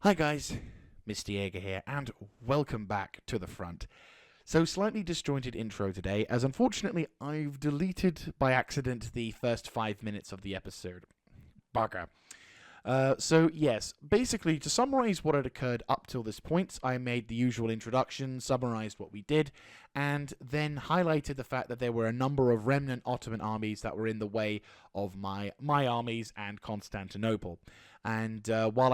Hi guys, Mr. Jaeger here, and welcome back to the front. So, slightly disjointed intro today, as unfortunately I've deleted by accident the first 5 minutes of the episode. Bugger. Yes, basically, to summarize what had occurred up till this point, I made the usual introduction, summarized what we did, and then highlighted the fact that there were a number of remnant Ottoman armies that were in the way of my armies and Constantinople. And while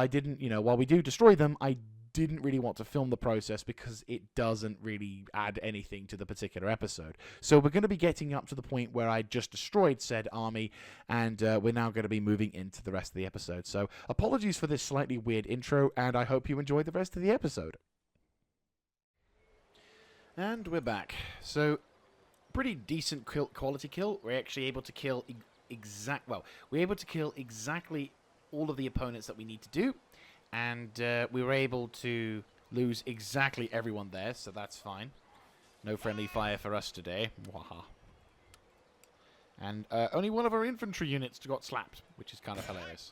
we do destroy them, I didn't really want to film the process because it doesn't really add anything to the particular episode. So we're going to be getting up to the point where I just destroyed said army, and we're now going to be moving into the rest of the episode. So apologies for this slightly weird intro, and I hope you enjoy the rest of the episode. And we're back. So, pretty decent quality kill. We're actually able to kill we're able to kill exactly all of the opponents that we need to do. And we were able to lose exactly everyone there, so that's fine. No friendly fire for us today. Waha. And only one of our infantry units got slapped, which is kind of hilarious.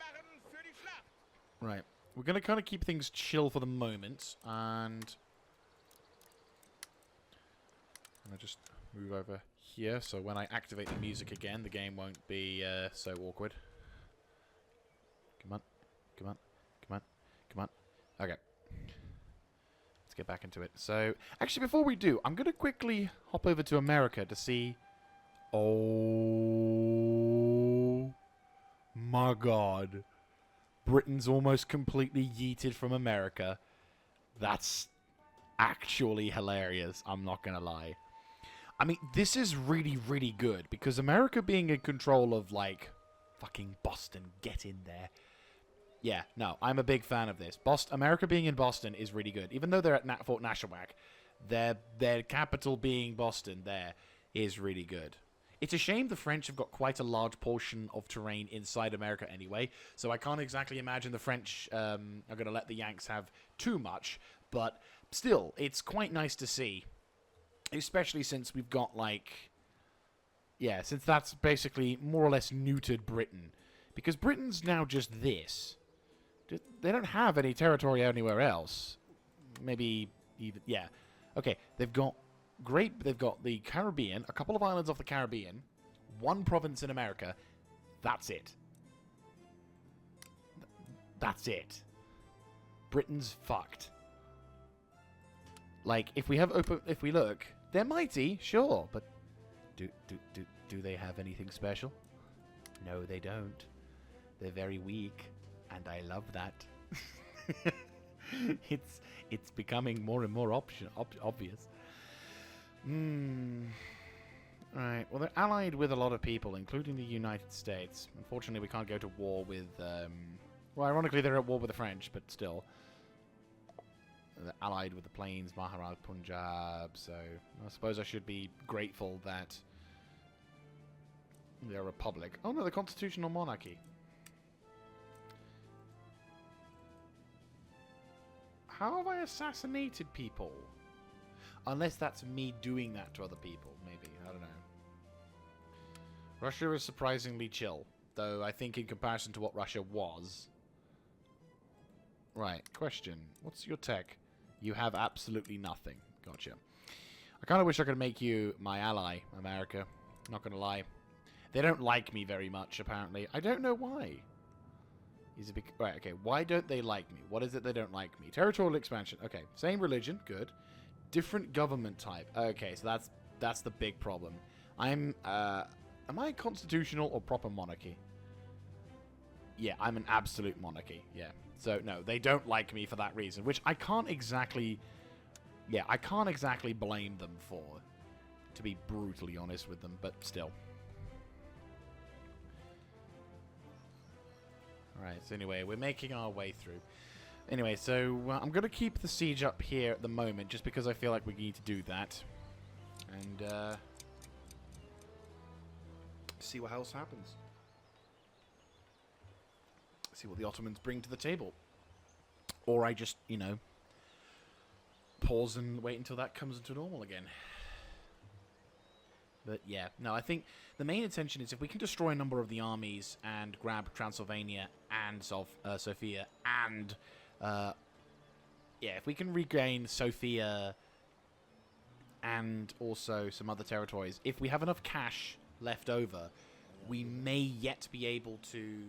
Right. We're going to kind of keep things chill for the moment. And I'm going to just move over here, so when I activate the music again, the game won't be so awkward. Come on. Come on. Come on. Come on. Okay. Let's get back into it. So, actually, before we do, I'm going to quickly hop over to America to see... Oh... my God. Britain's almost completely yeeted from America. That's actually hilarious. I'm not going to lie. I mean, this is really, really good, because America being in control of, like, fucking Boston, get in there. Yeah, no, I'm a big fan of this. America being in Boston is really good. Even though they're at Fort Nashawak, their capital being Boston there is really good. It's a shame the French have got quite a large portion of terrain inside America anyway, so I can't exactly imagine the French are going to let the Yanks have too much, but still, it's quite nice to see, especially since we've got, like... Yeah, since that's basically more or less neutered Britain. Because Britain's now just this. They don't have any territory anywhere else. Maybe even... Yeah. Okay, they've got the Caribbean, a couple of islands off the Caribbean, one province in America. That's it. That's it. Britain's fucked. Like, if we look, they're mighty, sure, but do they have anything special? No, they don't. They're very weak, and I love that. It's becoming more and more obvious. Right. Well, they're allied with a lot of people, including the United States. Unfortunately, we can't go to war with... well, ironically, they're at war with the French, but still. They're allied with the Plains, Maharaj, Punjab, so I suppose I should be grateful that they're a republic. Oh no, the constitutional monarchy. How have I assassinated people? Unless that's me doing that to other people, maybe. I don't know. Russia is surprisingly chill, though I think in comparison to what Russia was. Right, question. What's your tech? You have absolutely nothing. Gotcha. I kind of wish I could make you my ally, America. Not gonna lie. They don't like me very much, apparently. I don't know why. Right, okay. Why don't they like me? What is it they don't like me? Territorial expansion. Okay. Same religion. Good. Different government type. Okay, so that's the big problem. Am I constitutional or proper monarchy? Yeah, I'm an absolute monarchy. Yeah. So, no, they don't like me for that reason, which I can't exactly... Yeah, I can't exactly blame them for, to be brutally honest with them, but still. Alright, so anyway, we're making our way through. Anyway, so I'm going to keep the siege up here at the moment, just because I feel like we need to do that. And, see what else happens. See what the Ottomans bring to the table. Or I just, you know, pause and wait until that comes into normal again. But yeah, no, I think the main intention is if we can destroy a number of the armies and grab Transylvania and Sofia and yeah, if we can regain Sofia and also some other territories, if we have enough cash left over, we may yet be able to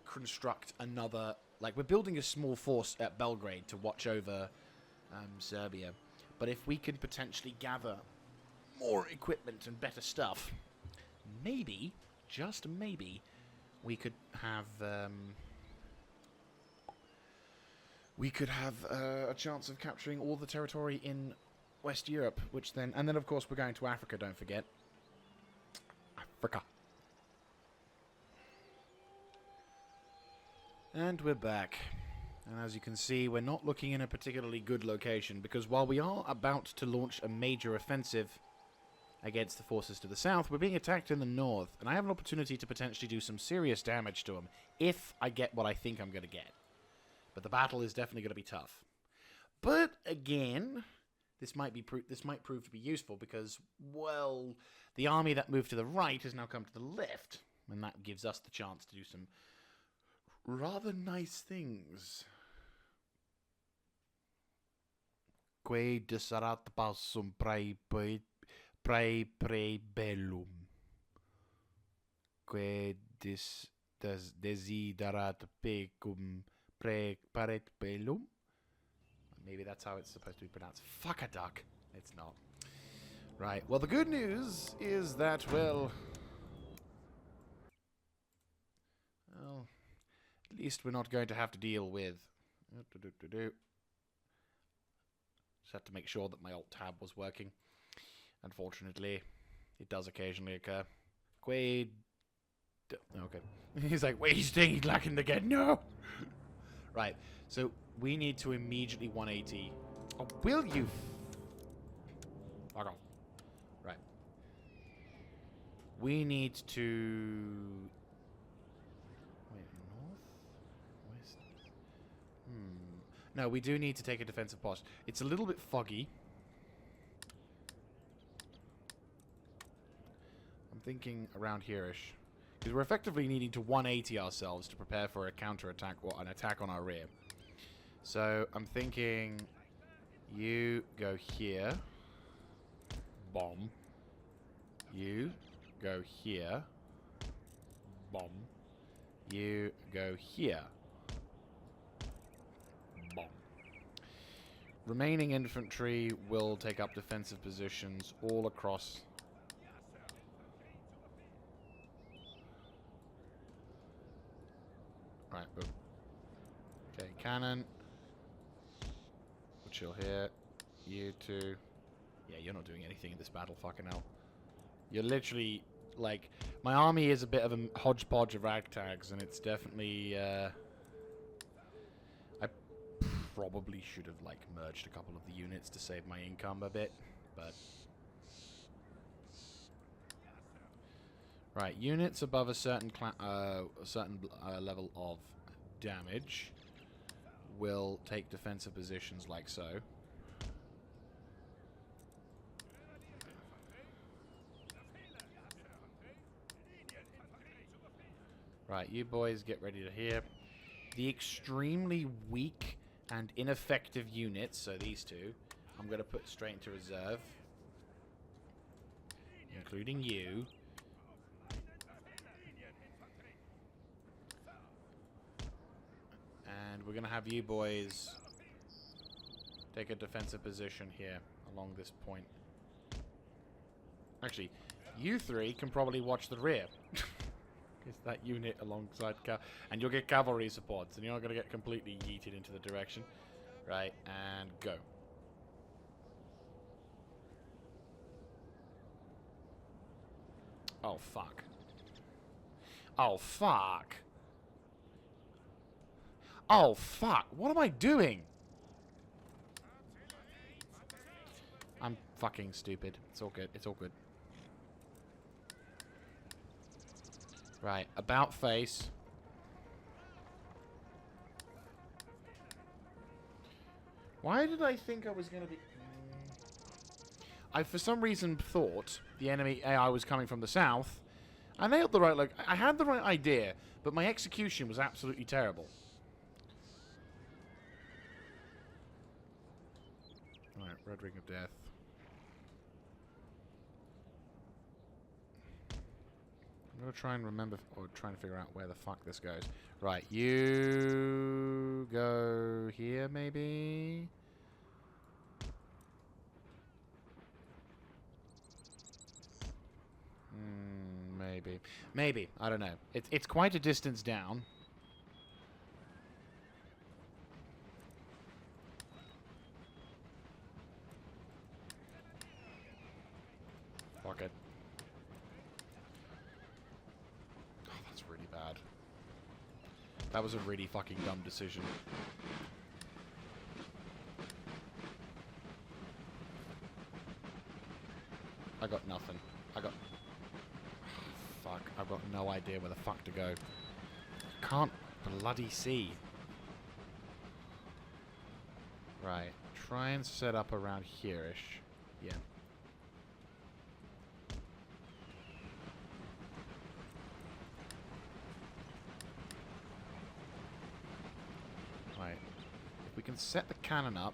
construct another... Like, we're building a small force at Belgrade to watch over Serbia. But if we can potentially gather more equipment and better stuff, maybe, just maybe, we could have... a chance of capturing all the territory in West Europe, which then... And then, of course, we're going to Africa, don't forget. Africa. And we're back. And as you can see, we're not looking in a particularly good location, because while we are about to launch a major offensive against the forces to the south, we're being attacked in the north, and I have an opportunity to potentially do some serious damage to them, if I get what I think I'm going to get. But the battle is definitely going to be tough. But, again, this might prove to be useful, because, well, the army that moved to the right has now come to the left, and that gives us the chance to do some rather nice things. Que deserat passum prae bellum. Que desiderat pecum paret bellum. Maybe that's how it's supposed to be pronounced. Fuck a duck. It's not. Right. Well, the good news is that, well, at least we're not going to have to deal with... Just have to make sure that my Alt-Tab was working. Unfortunately, it does occasionally occur. Quaid... Okay. He's like, wait, he's staying lacking again. No! Right. So, we need to immediately 180. Oh, will you... Fuck off. Right. We need to... No, we do need to take a defensive post. It's a little bit foggy. I'm thinking around here-ish. Because we're effectively needing to 180 ourselves to prepare for a counter-attack or an attack on our rear. So, I'm thinking you go here. Bomb. You go here. Bomb. You go here. Bomb. Remaining infantry will take up defensive positions all across. Right, boom. Okay, cannon. We'll chill here. You two. Yeah, you're not doing anything in this battle, fucking hell. You're literally, like... My army is a bit of a hodgepodge of ragtags, and it's definitely, I probably should have, like, merged a couple of the units to save my income a bit, but... Right, units above a certain level of damage will take defensive positions like so. Right, you boys get ready to hear. The extremely weak and ineffective units, so these two, I'm going to put straight into reserve. Including you. And we're going to have you boys take a defensive position here along this point. Actually, you three can probably watch the rear. It's that unit alongside and you'll get cavalry supports, and you're not going to get completely yeeted into the direction. Right, and go. Oh, fuck. Oh, fuck. Oh, fuck. What am I doing? I'm fucking stupid. It's all good. It's all good. Right, about face. Why did I think I was going to be... I, for some reason, thought the enemy AI was coming from the south. I nailed the right... Like, I had the right idea, but my execution was absolutely terrible. Right, Red Ring of Death. I'm gonna try and remember, or try and figure out where the fuck this goes. Right, you go here, maybe? Maybe. Maybe. I don't know. It's quite a distance down. Fuck it. Oh, that's really bad. That was a really fucking dumb decision. I got nothing. I got... Fuck. I've got no idea where the fuck to go. Can't bloody see. Right. Try and set up around here-ish. Yeah. Right. If we can set the cannon up...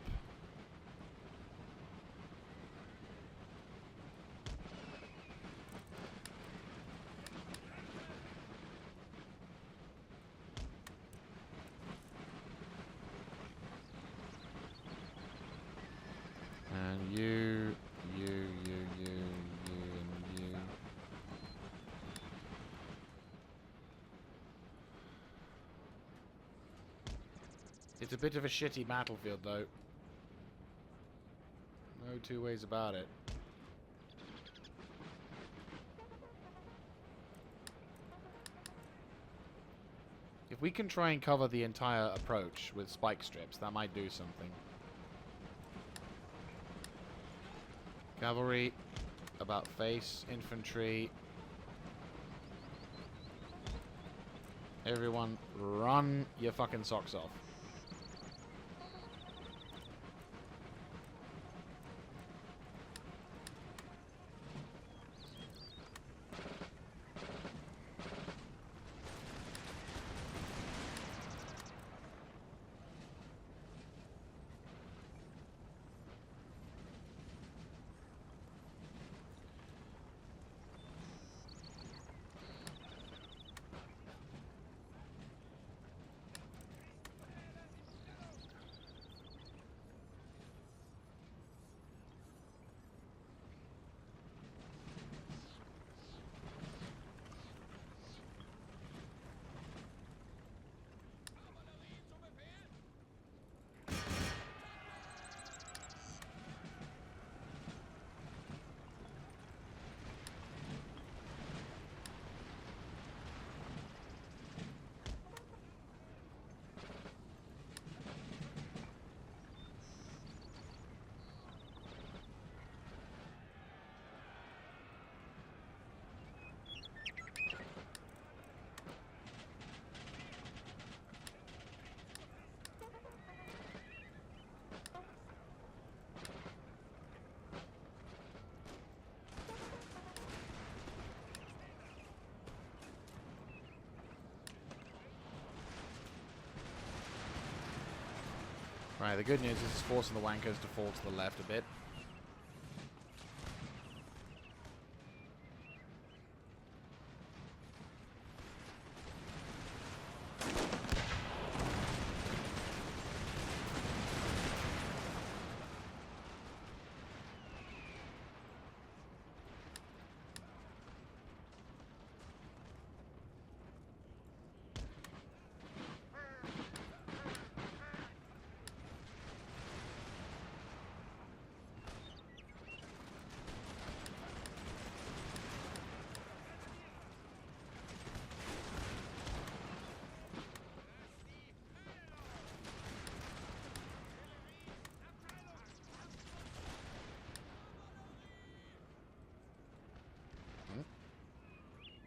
And you, and you. It's a bit of a shitty battlefield, though. No two ways about it. If we can try and cover the entire approach with spike strips, that might do something. Cavalry, about face, infantry. Everyone, run your fucking socks off. Right, the good news is it's forcing the wankers to fall to the left a bit.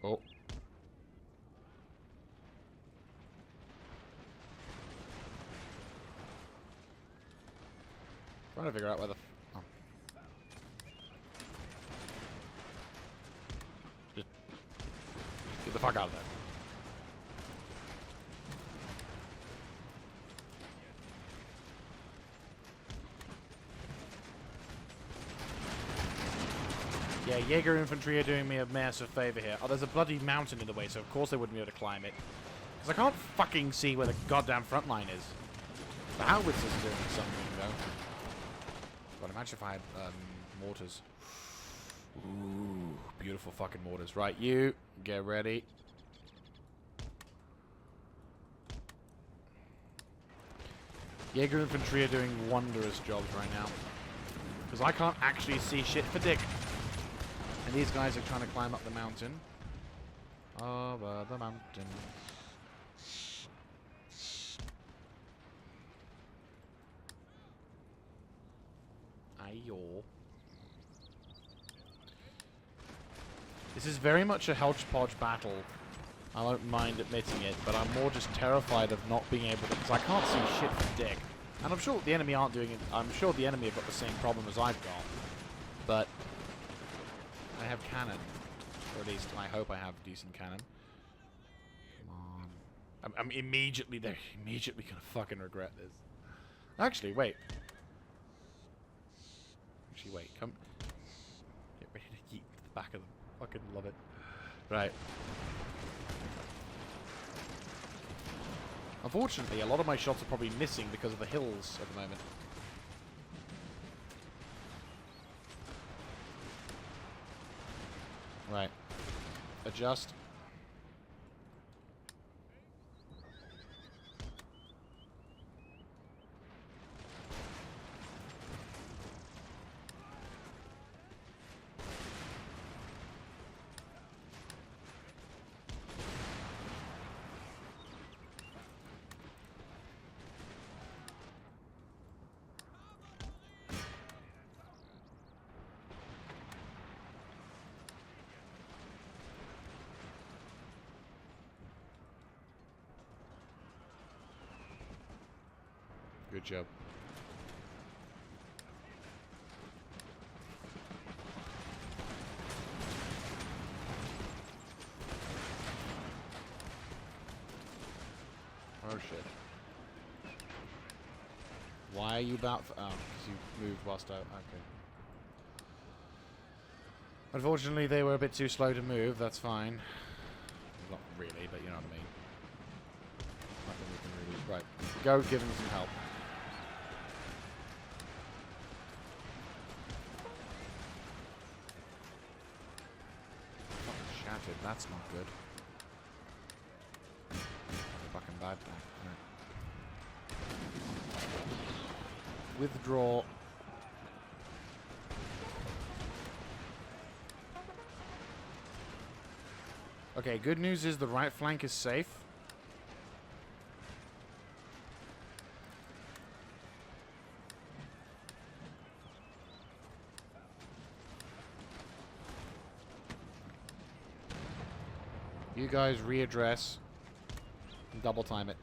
Oh. Trying to figure out where the... Oh. Just get the fuck out of there. Yeah, Jaeger infantry are doing me a massive favor here. Oh, there's a bloody mountain in the way, so of course they wouldn't be able to climb it. Because I can't fucking see where the goddamn front line is. The howitzers are doing something, though. God, imagine if I had mortars. Ooh, beautiful fucking mortars. Right, you, get ready. Jaeger infantry are doing wondrous jobs right now. Because I can't actually see shit for dick. And these guys are trying to climb up the mountain. Over the mountain. Ayo. This is very much a hodgepodge battle. I don't mind admitting it, but I'm more just terrified of not being able to, because I can't see shit for dick. And I'm sure the enemy aren't doing it. I'm sure the enemy have got the same problem as I've got. But I have cannon. Or at least I hope I have decent cannon. Come on. I'm immediately, they're immediately gonna fucking regret this. Actually, wait. Actually, wait. Come. Get ready to yeet to the back of them. Fucking love it. Right. Unfortunately, a lot of my shots are probably missing because of the hills at the moment. Right. Adjust. Good job. Oh shit. Why are you about for... Oh, because you moved whilst out. Okay. Unfortunately, they were a bit too slow to move. That's fine. Not really, but you know what I mean. Nothing we can really... Right. Go give them some help. Shattered. That's not good. Fucking bad thing. Right. Withdraw. Okay, good news is the right flank is safe. You guys readdress and double time it.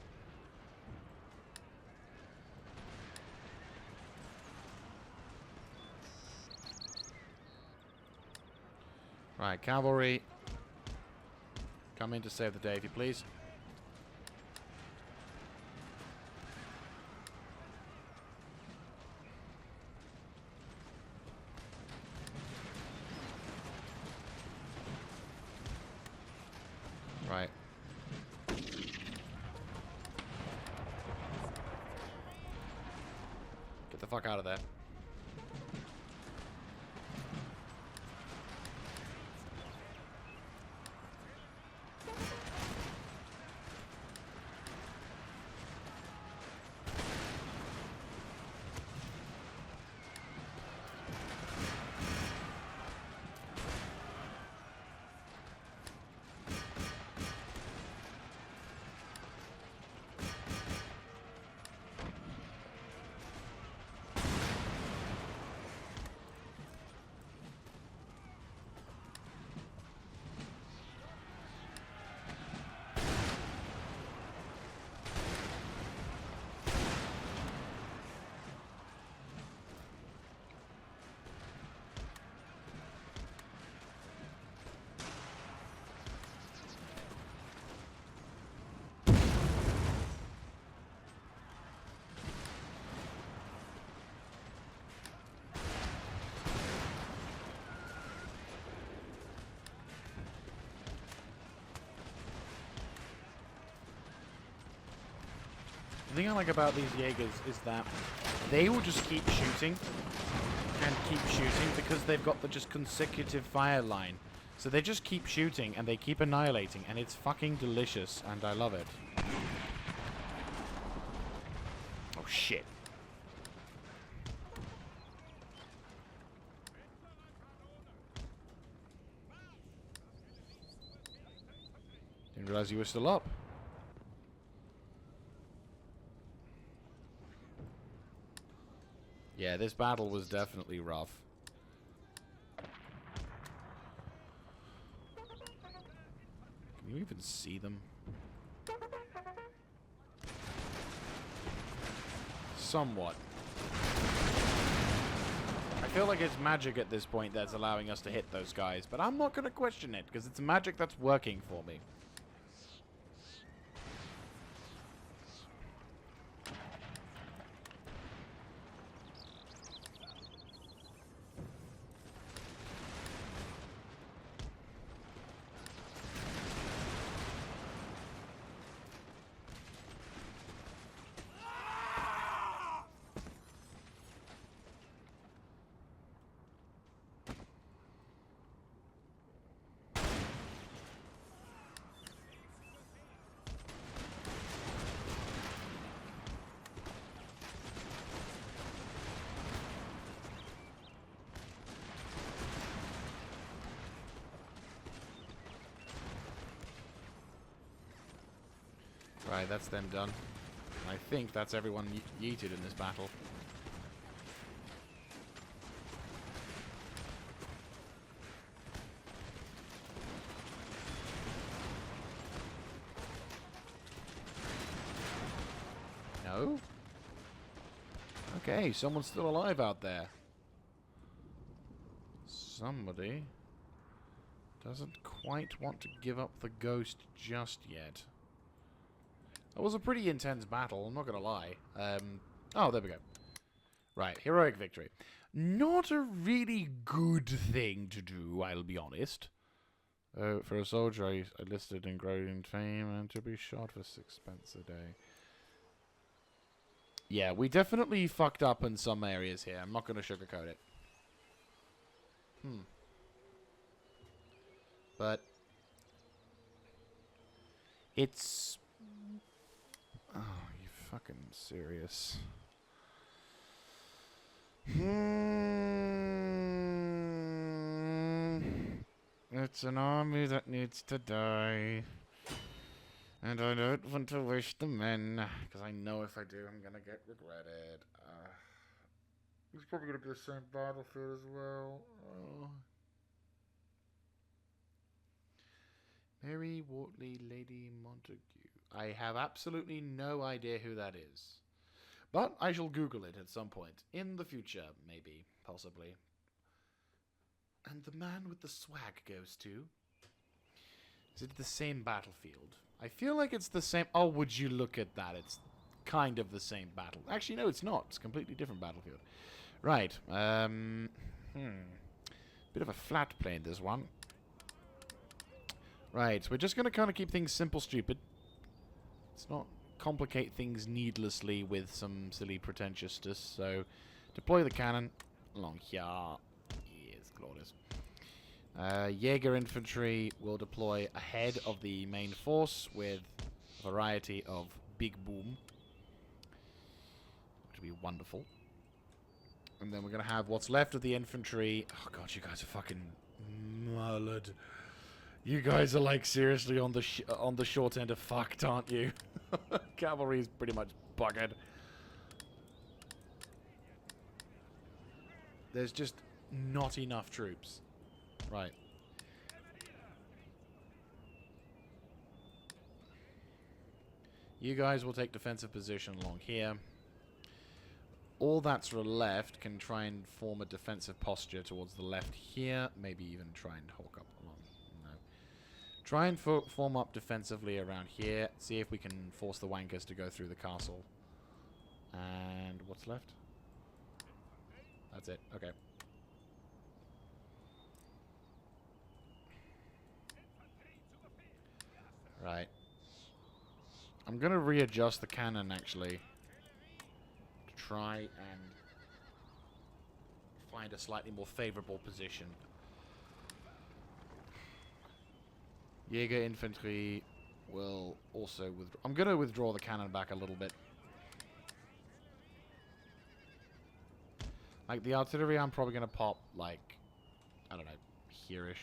Right, cavalry. Come in to save the day, if you please. Right. Get the fuck out of there. thing I like about these Jaegers is that they will just keep shooting and keep shooting because they've got the just consecutive fire line. So they just keep shooting and they keep annihilating, and it's fucking delicious, and I love it. Oh shit. Didn't realize you were still up. Yeah, this battle was definitely rough. Can you even see them? Somewhat. I feel like it's magic at this point that's allowing us to hit those guys, but I'm not going to question it, because it's magic that's working for me. Right, that's them done. I think that's everyone yeeted in this battle. No? Okay, someone's still alive out there. Somebody doesn't quite want to give up the ghost just yet. That was a pretty intense battle, I'm not gonna lie. Oh, there we go. Right, heroic victory. Not a really good thing to do, I'll be honest. For a soldier, I listed in growing fame and to be shot for 6 pence a day. Yeah, we definitely fucked up in some areas here. I'm not gonna sugarcoat it. But it's... Oh, you fucking serious? It's an army that needs to die. And I don't want to wish the men, because I know if I do, I'm gonna get regretted. It's probably gonna be the same battlefield as well. Mary Wortley, Lady Montague. I have absolutely no idea who that is. But I shall Google it at some point. In the future, maybe. Possibly. And the man with the swag goes to... Is it the same battlefield? I feel like it's the same... Oh, would you look at that? It's kind of the same battle. Actually, no, it's not. It's a completely different battlefield. Right. Bit of a flat plane, this one. Right, we're just going to kind of keep things simple, stupid. Let's not complicate things needlessly with some silly pretentiousness. So, deploy the cannon along here. Yes, glorious. Jaeger infantry will deploy ahead of the main force with a variety of big boom. Which will be wonderful. And then we're going to have what's left of the infantry. Oh god, you guys are fucking mullered. You guys are like seriously on the short end of fucked, aren't you? Cavalry is pretty much buggered. There's just not enough troops. Right. You guys will take defensive position along here. All that's left can try and form a defensive posture towards the left here. Maybe even try and hawk up along. No. Try and form up defensively around here. See if we can force the wankers to go through the castle. And what's left? That's it. Okay. Right. I'm going to readjust the cannon, actually. To try and find a slightly more favorable position. Jaeger infantry will also withdraw. I'm going to withdraw the cannon back a little bit. Like, the artillery, I'm probably going to pop, like, I don't know, here-ish.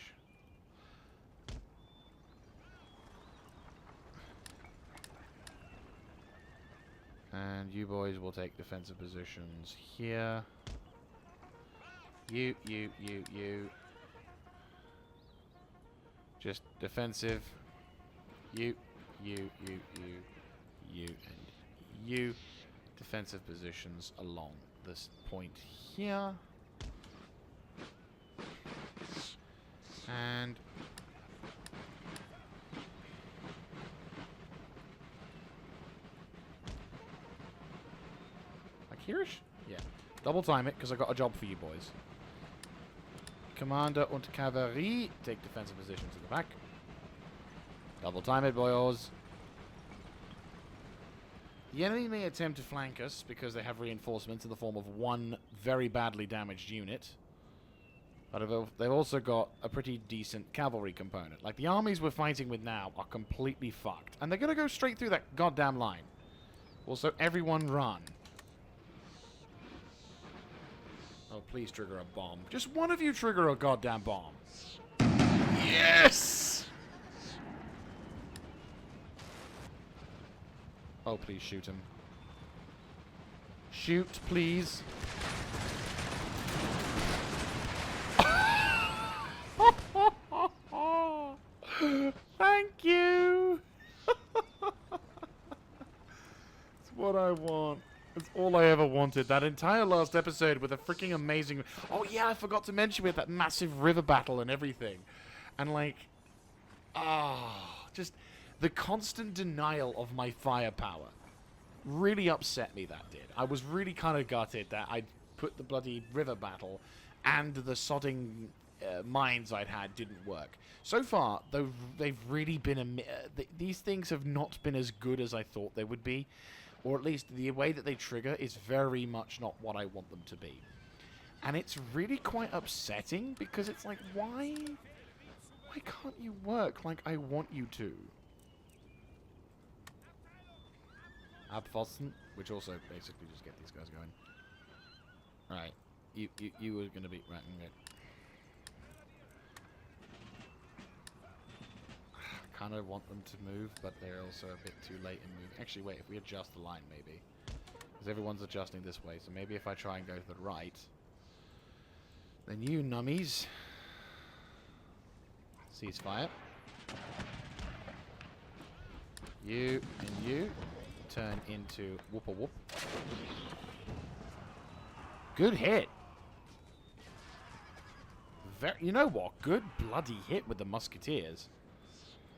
And you boys will take defensive positions here. You. Just defensive. You, and you. Defensive positions along this point here. And like here-ish? Yeah. Double time it, because I got a job for you boys. Commander und Kavallerie, take defensive positions in the back. Double time it, boys. The enemy may attempt to flank us because they have reinforcements in the form of one very badly damaged unit. But they've also got a pretty decent cavalry component. Like, the armies we're fighting with now are completely fucked. And they're going to go straight through that goddamn line. Also, everyone run. Oh, please trigger a bomb. Just one of you trigger a goddamn bomb. Yes! Oh, please shoot him. Shoot, please. Thank you. It's what I want. It's all I ever wanted. That entire last episode with a freaking amazing... Oh, yeah, I forgot to mention with that massive river battle and everything. And, like... just the constant denial of my firepower really upset me, that did. I was really kind of gutted that I'd put the bloody river battle and the sodding mines I'd had didn't work. So far, though, they've really been... these things have not been as good as I thought they would be. Or at least the way that they trigger is very much not what I want them to be. And it's really quite upsetting because it's like, why can't you work like I want you to? Abfossen, which also basically just get these guys going. Alright, you were going to be... Right, okay. I kind of want them to move, but they're also a bit too late in moving. Actually, wait, if we adjust the line, maybe. Because everyone's adjusting this way, so maybe if I try and go to the right, then you nummies... Ceasefire. You and you turn into whoop-a-whoop. Good hit. You know what? Good bloody hit with the musketeers.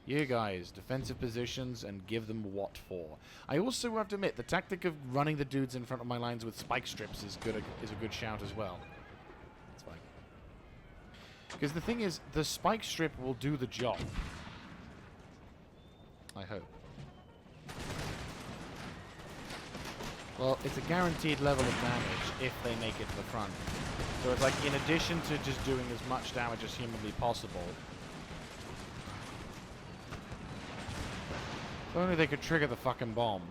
You guys, defensive positions and give them what for. I also have to admit, the tactic of running the dudes in front of my lines with spike strips is a good shout as well. That's fine. Because the thing is, the spike strip will do the job. I hope. Well, it's a guaranteed level of damage if they make it to the front. So it's like, in addition to just doing as much damage as humanly possible, if only they could trigger the fucking bomb.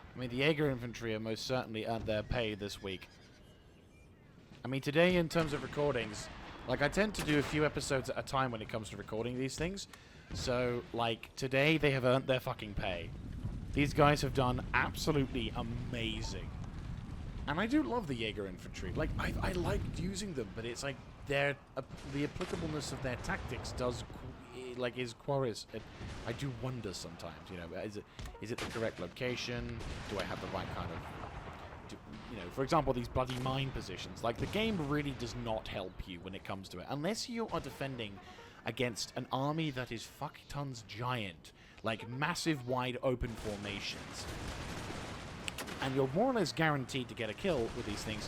I mean, the Jaeger infantry are most certainly earned their pay this week. I mean, today, in terms of recordings, like, I tend to do a few episodes at a time when it comes to recording these things. So, like, today, they have earned their fucking pay. These guys have done absolutely amazing. And I do love the Jaeger infantry. Like, I like using them, but it's like the applicableness of their tactics is quarries. I do wonder sometimes, you know, is it the correct location? Do I have the right kind of... you know, for example, these bloody mine positions. Like, the game really does not help you when it comes to it. Unless you are defending against an army that is fuck tons giant. Like, massive, wide open formations. And you're more or less guaranteed to get a kill with these things.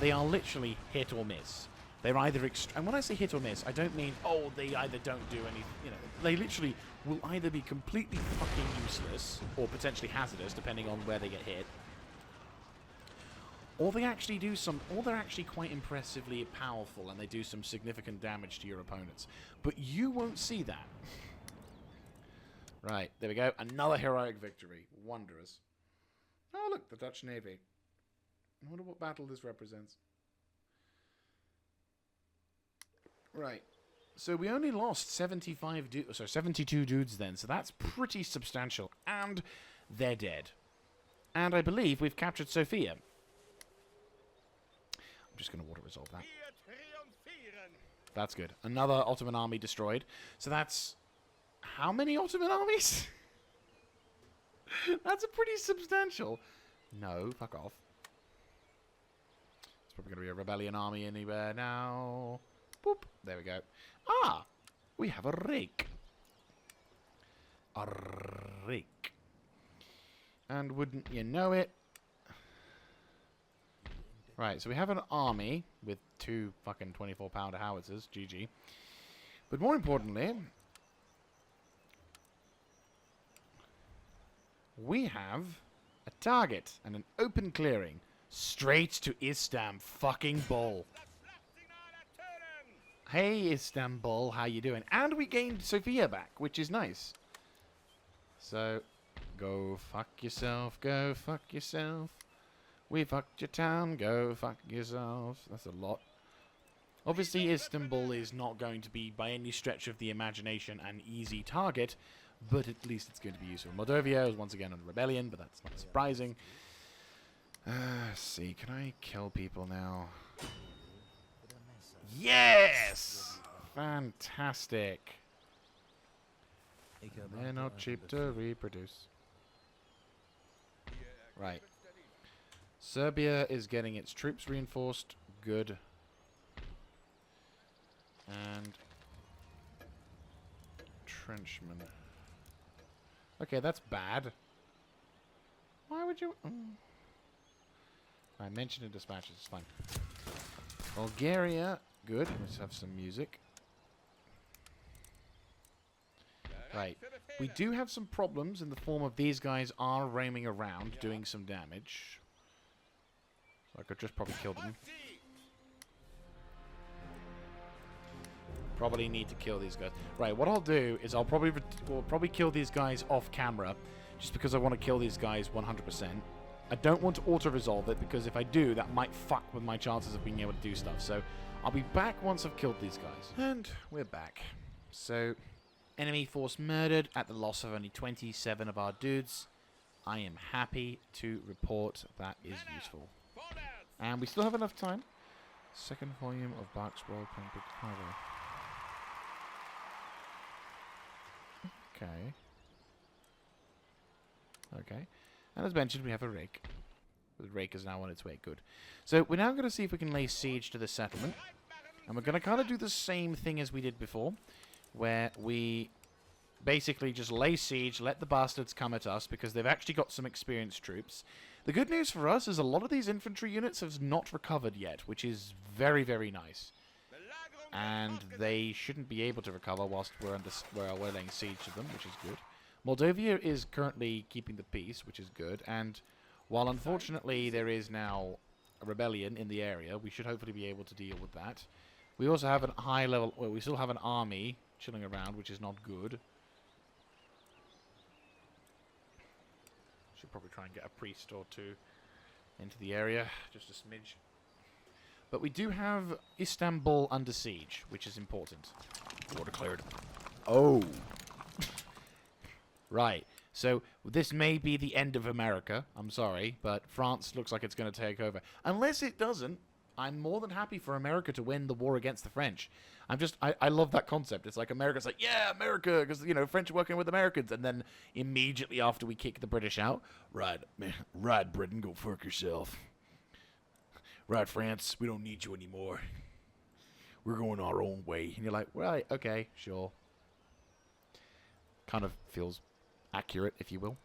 They are literally hit or miss. They're either and when I say hit or miss, I don't mean, oh, they either don't do anything, you know. They literally will either be completely fucking useless or potentially hazardous, depending on where they get hit. Or they actually do or they're actually quite impressively powerful and they do some significant damage to your opponents. But you won't see that. Right, there we go. Another heroic victory. Wondrous. Oh, look, the Dutch Navy. I wonder what battle this represents. Right. So we only lost 72 dudes then, so that's pretty substantial. And they're dead. And I believe we've captured Sofia. I'm just going to water resolve that. That's good. Another Ottoman army destroyed. So that's... how many Ottoman armies? That's a pretty substantial... no, fuck off. It's probably going to be a rebellion army anywhere now. Boop. There we go. Ah! We have a rake. A rake. And wouldn't you know it? Right, so we have an army with 2 fucking 24-pounder howitzers. GG. But more importantly... we have a target and an open clearing straight to Istanbul. Hey, Istanbul, how you doing? And we gained Sofia back, which is nice. So, go fuck yourself, go fuck yourself. We fucked your town, go fuck yourself. That's a lot. Obviously, Istanbul is not going to be, by any stretch of the imagination, an easy target, but at least it's going to be useful. Moldavia is once again under rebellion, but that's not surprising. Let's see, can I kill people now? Yes! Fantastic. They're not cheap to reproduce. Right. Serbia is getting its troops reinforced. Good. And... Trenchmen. Okay, that's bad. Why would you... I mentioned in dispatches, it's fine. Bulgaria, good. Let's have some music. Right. We do have some problems in the form of these guys are roaming around, doing some damage. So I could just probably kill them. Probably need to kill these guys. Right, what I'll do is we'll probably kill these guys off camera, just because I want to kill these guys 100%. I don't want to auto-resolve it, because if I do, that might fuck with my chances of being able to do stuff. So, I'll be back once I've killed these guys. And we're back. So, enemy force murdered at the loss of only 27 of our dudes. I am happy to report that is useful. And we still have enough time. Second volume of Bach's World Pumped Highway. Okay. Okay. And as mentioned, we have a rake. The rake is now on its way. Good. So we're now going to see if we can lay siege to the settlement. And we're going to kind of do the same thing as we did before, where we basically just lay siege, let the bastards come at us, because they've actually got some experienced troops. The good news for us is a lot of these infantry units have not recovered yet, which is very, very nice. And they shouldn't be able to recover whilst we're laying siege to them, which is good. Moldavia is currently keeping the peace, which is good. And while unfortunately there is now a rebellion in the area, we should hopefully be able to deal with that. We also have a high level... well, we still have an army chilling around, which is not good. Should probably try and get a priest or two into the area, just a smidge. But we do have Istanbul under siege, which is important. Water cleared. Oh. Right. So this may be the end of America. I'm sorry, but France looks like it's going to take over. Unless it doesn't, I'm more than happy for America to win the war against the French. I love that concept. It's like America's like, yeah, America, because, you know, French are working with Americans. And then immediately after we kick the British out, right, Britain, go fuck yourself. Right, France, we don't need you anymore. We're going our own way. And you're like, right, okay, sure. Kind of feels accurate, if you will.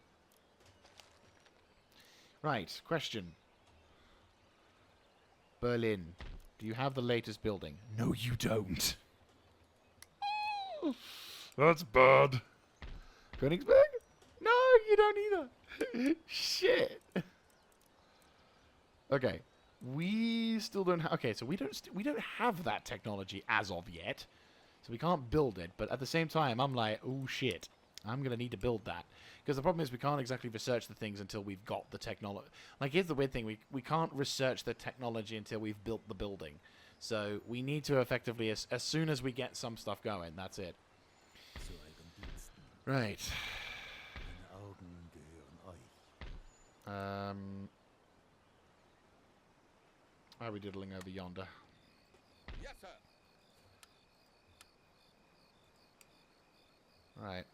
Right, question. Berlin. Do you have the latest building? No, you don't. That's bad. Königsberg? No, you don't either. Shit. Okay. We still don't have... Okay, so we don't have that technology as of yet. So we can't build it. But at the same time, I'm like, oh, shit. I'm going to need to build that. Because the problem is we can't exactly research the things until we've got the technology. Like, here's the weird thing. We can't research the technology until we've built the building. So we need to effectively, as soon as we get some stuff going, that's it. Right. How are we diddling over yonder? Yes, sir. Right.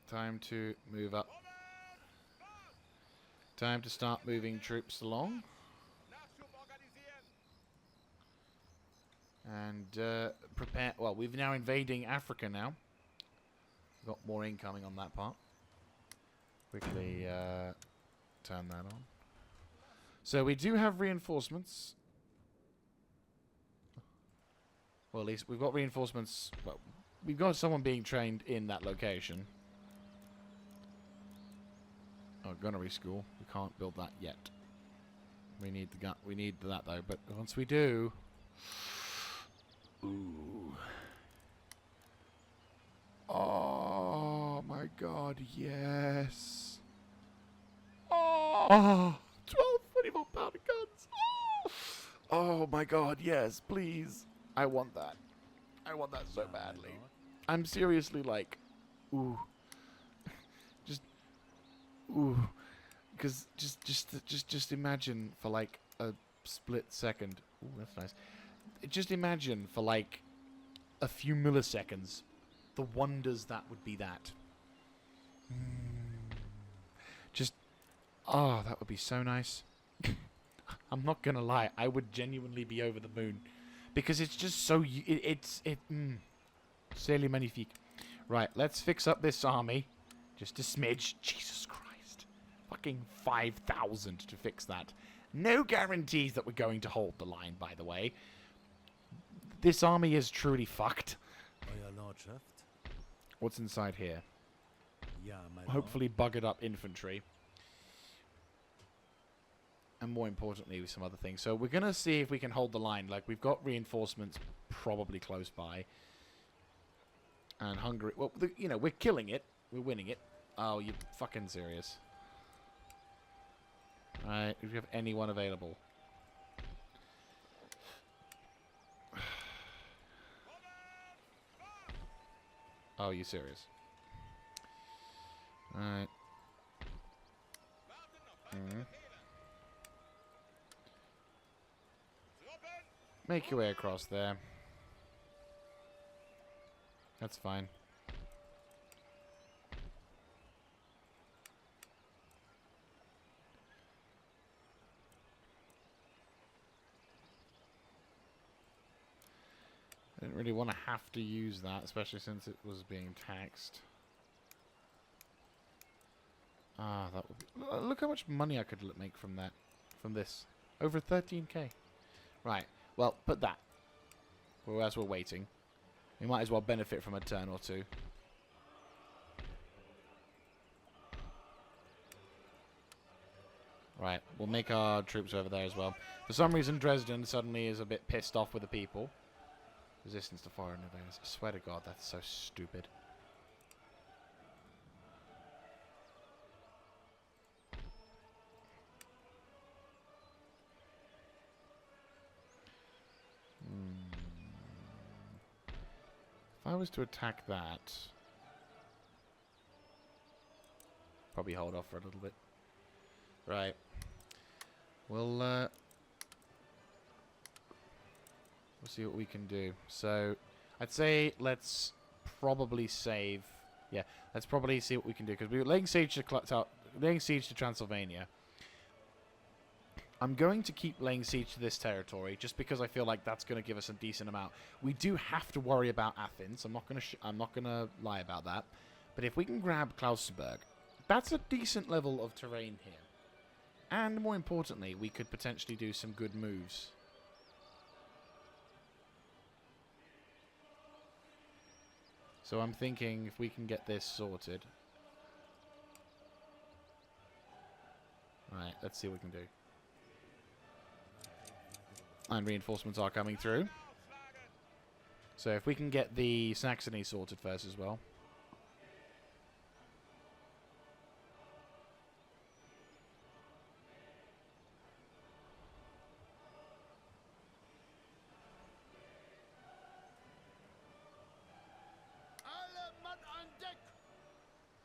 Time to move up. Time to start moving troops along. And prepare... Well, we've now invading Africa now. Got more incoming on that part. Quickly turn that on. So we do have reinforcements. Well, at least we've got reinforcements... Well, we've got someone being trained in that location. Oh, gunnery school. We can't build that yet. We need the gun. We need that though. But once we do, ooh! Oh my God! Yes! Oh! 12 24-pounder guns! Oh my God! Yes, please! I want that. I want that so badly. I'm seriously like, ooh. Ooh, because just imagine for like a split second. Ooh, that's nice. Just imagine for like a few milliseconds the wonders that would be. That. Just, oh, that would be so nice. I'm not gonna lie, I would genuinely be over the moon because it's just so. C'est magnifique. Right, let's fix up this army. Just a smidge. Jesus Christ. Fucking 5,000 to fix that. No guarantees that we're going to hold the line, by the way. This army is truly fucked. What's inside here? Hopefully buggered up infantry. And more importantly, with some other things. So we're going to see if we can hold the line. Like, we've got reinforcements probably close by. And Hungary... Well, you know, we're killing it. We're winning it. Oh, you're fucking serious. Alright, if you have anyone available. Oh, you serious? Alright. Make your way across there. That's fine. I didn't really want to have to use that, especially since it was being taxed. Ah, that would be... Look how much money I could make from that. From this. Over 13k. Right. Well, put that. Well, as we're waiting. We might as well benefit from a turn or two. Right. We'll make our troops over there as well. For some reason, Dresden suddenly is a bit pissed off with the people. Resistance to foreign invaders. I swear to God, that's so stupid. If I was to attack that... probably hold off for a little bit. Right. We'll see what we can do. So, I'd say let's probably save. Yeah, let's probably see what we can do because we were laying siege to Transylvania. I'm going to keep laying siege to this territory just because I feel like that's going to give us a decent amount. We do have to worry about Athens. I'm not going to lie about that. But if we can grab Klausenburg, that's a decent level of terrain here. And more importantly, we could potentially do some good moves. So I'm thinking if we can get this sorted. Right, let's see what we can do. And reinforcements are coming through. So if we can get the Saxony sorted first as well.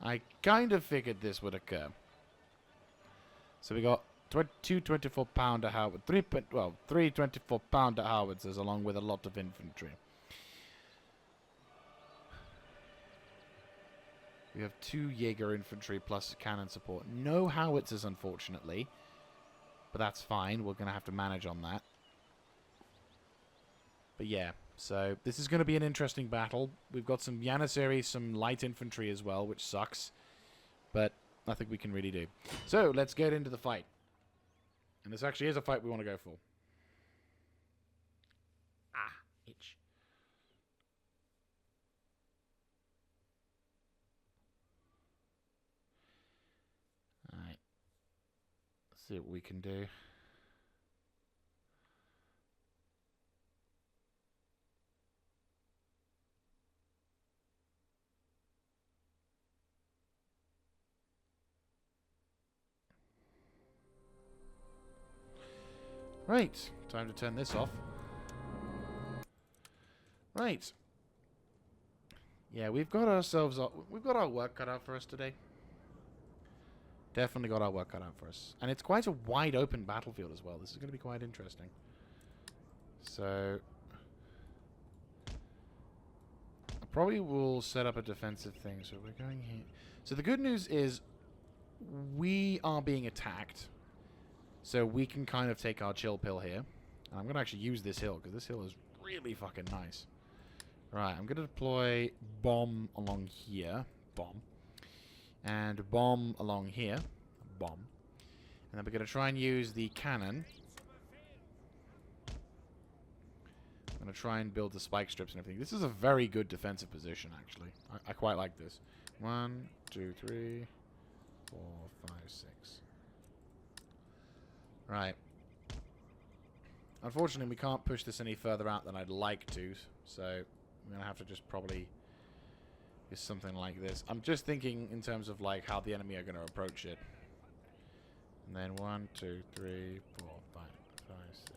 I kind of figured this would occur. So we got two 24-pounder howitzers, three 24-pounder howitzers along with a lot of infantry. We have 2 Jaeger infantry plus cannon support. No howitzers, unfortunately. But that's fine. We're going to have to manage on that. But yeah, so this is going to be an interesting battle. We've got some Janissaries, some light infantry as well, which sucks. But nothing we can really do. So, let's get into the fight. And this actually is a fight we want to go for. Ah, itch. Alright. Let's see what we can do. Right, time to turn this off. Right. Yeah, we've got our work cut out for us today. Definitely got our work cut out for us. And it's quite a wide open battlefield as well. This is going to be quite interesting. So, I probably will set up a defensive thing. So we're going here. So the good news is we are being attacked. So we can kind of take our chill pill here. And I'm going to actually use this hill, because this hill is really fucking nice. Right, I'm going to deploy bomb along here. Bomb. And bomb along here. Bomb. And then we're going to try and use the cannon. I'm going to try and build the spike strips and everything. This is a very good defensive position, actually. I quite like this. 1, 2, 3, 4, 5, 6. Right. Unfortunately, we can't push this any further out than I'd like to, so I'm going to have to just probably do something like this. I'm just thinking in terms of like how the enemy are going to approach it. And then 1, 2, 3, 4, 5, 5, 6.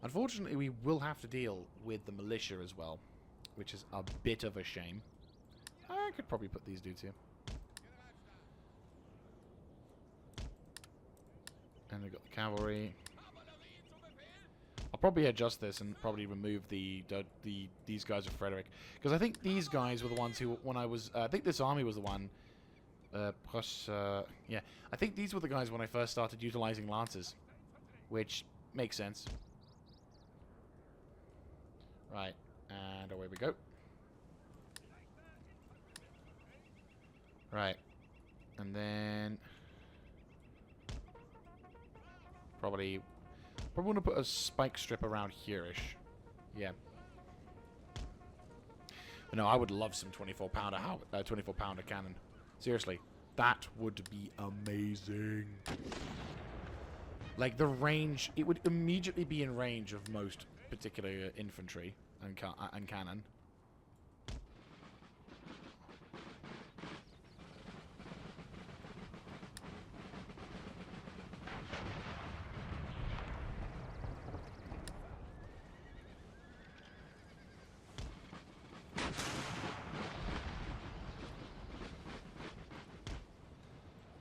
Unfortunately, we will have to deal with the militia as well, which is a bit of a shame. I could probably put these dudes here. And we've got the cavalry. I'll probably adjust this and probably remove these guys with Frederick, because I think these guys were the ones who, when I was, I think this army was the one. Prussia, yeah, I think these were the guys when I first started utilizing lancers, which makes sense. Right, and away we go. Right, and then probably want to put a spike strip around here-ish. Yeah. But no, I would love some 24-pounder 24-pounder cannon. Seriously, that would be amazing. Like the range, it would immediately be in range of most particular infantry and cannon.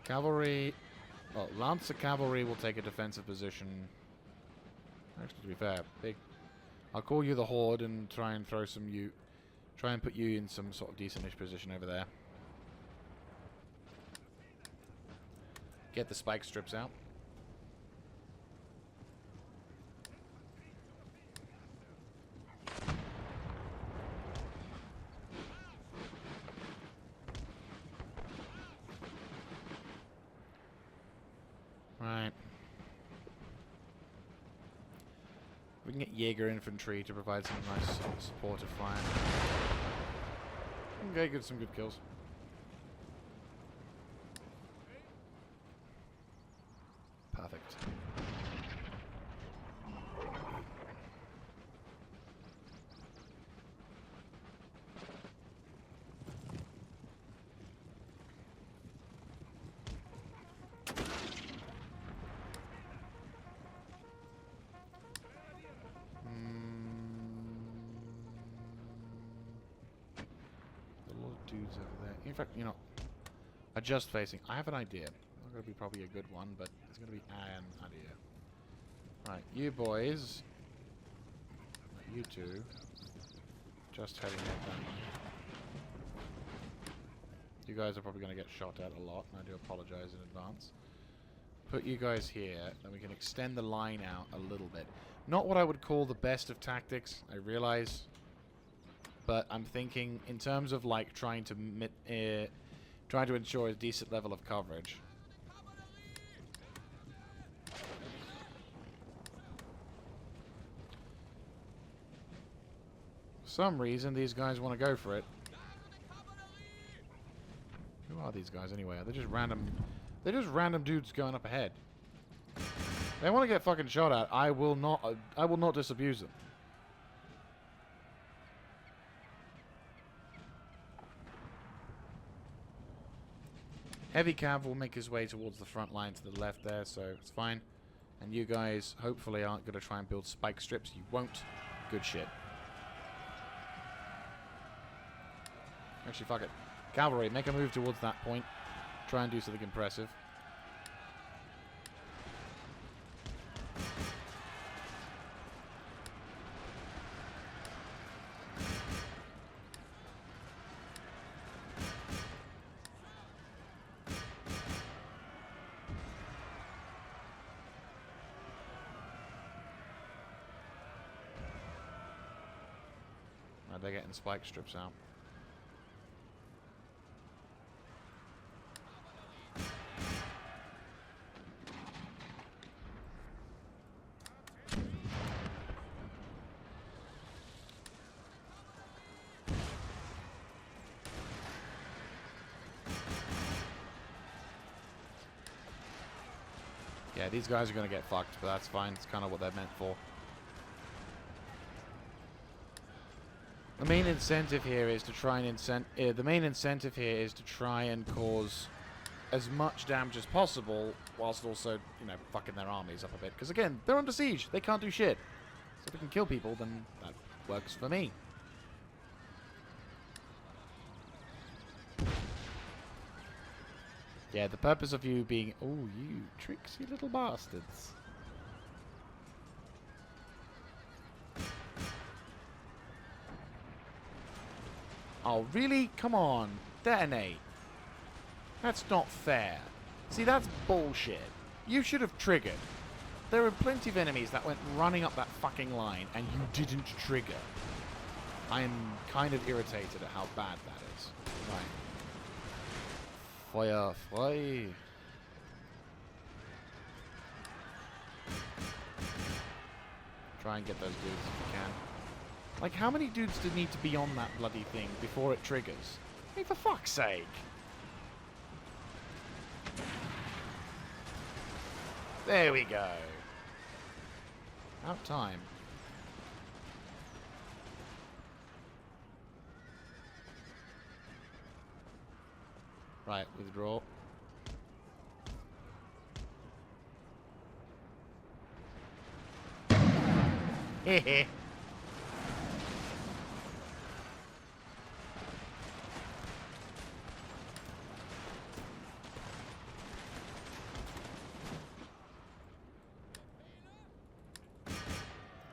Cavalry... Well, Lancer Cavalry will take a defensive position. Actually, to be fair, I'll call you the Horde and try and throw some you... Try and put you in some sort of decentish position over there. Get the spike strips out. Right. We can get Jaeger infantry to provide some nice supportive fire. Okay, get some good kills. Perfect. Dudes over there. In fact, you know, adjust facing. I have an idea. Not going to be probably a good one, but it's going to be an idea. Right, you boys. You two. Just heading out that way. You guys are probably going to get shot at a lot, and I do apologize in advance. Put you guys here, then we can extend the line out a little bit. Not what I would call the best of tactics, I realize. But I'm thinking in terms of like trying to ensure a decent level of coverage. For some reason, these guys want to go for it. Who are these guys anyway? They're just random. They're just random dudes going up ahead. They want to get fucking shot at. I will not. I will not disabuse them. Heavy cav will make his way towards the front line to the left there, so it's fine. And you guys, hopefully, aren't going to try and build spike strips. You won't. Good shit. Actually, fuck it. Cavalry, make a move towards that point. Try and do something impressive. They're getting spike strips out. Yeah, these guys are going to get fucked, but that's fine. It's kind of what they're meant for. The main incentive here is to try and cause as much damage as possible, whilst also, you know, fucking their armies up a bit. Because again, they're under siege; they can't do shit. So if we can kill people, then that works for me. Yeah, the purpose of you being, oh, you tricksy little bastards. Oh, really? Come on. Detonate. That's not fair. See, that's bullshit. You should have triggered. There are plenty of enemies that went running up that fucking line, and you didn't trigger. I am kind of irritated at how bad that is. Right. Feuer frei. Try and get those dudes if you can. Like, how many dudes do need to be on that bloody thing before it triggers? I mean, for fuck's sake. There we go. About time. Right, withdraw. Hehe.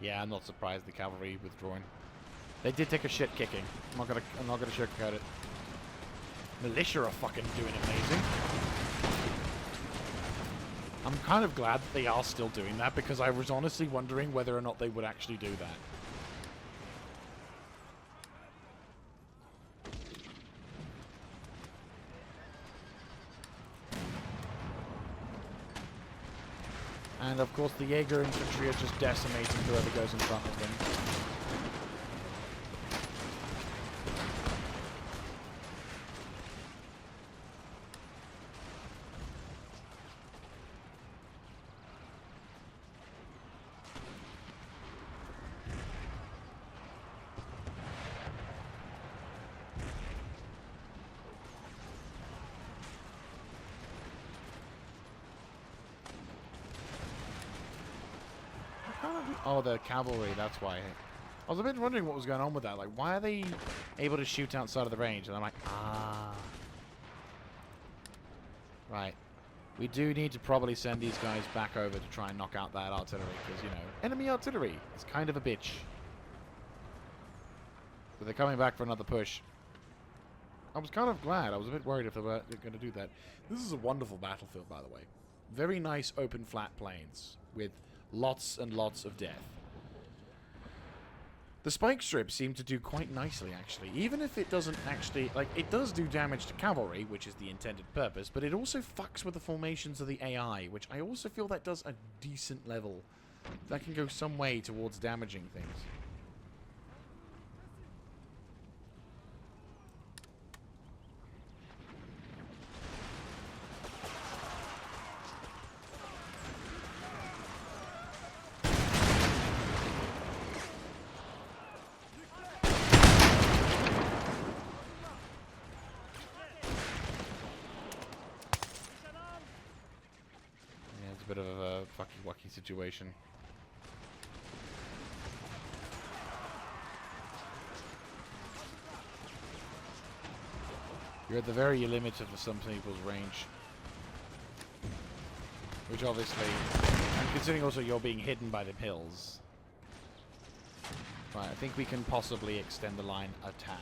Yeah, I'm not surprised the cavalry withdrawing. They did take a shit kicking. I'm not gonna sugarcoat it. Militia are fucking doing amazing. I'm kind of glad that they are still doing that, because I was honestly wondering whether or not they would actually do that. And of course the Jaeger infantry are just decimating whoever goes in front of them. Oh, the cavalry, that's why. I was a bit wondering what was going on with that. Like, why are they able to shoot outside of the range? And I'm like, ah. Right. We do need to probably send these guys back over to try and knock out that artillery, because, you know, enemy artillery is kind of a bitch. So they're coming back for another push. I was kind of glad. I was a bit worried if they were going to do that. This is a wonderful battlefield, by the way. Very nice open flat plains with lots and lots of death. The spike strips seem to do quite nicely, actually. Even if it doesn't actually... Like, it does do damage to cavalry, which is the intended purpose, but it also fucks with the formations of the AI, which I also feel that does a decent level. That can go some way towards damaging things. A bit of a fucky-wucky situation. You're at the very limit of some people's range. Which obviously, and considering also you're being hidden by the hills. Right, I think we can possibly extend the line a tad.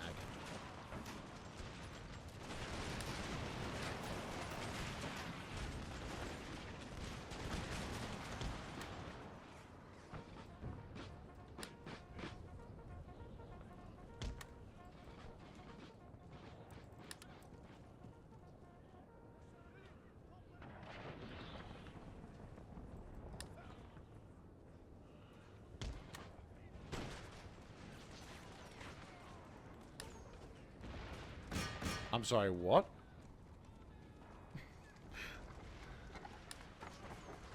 I'm sorry, what?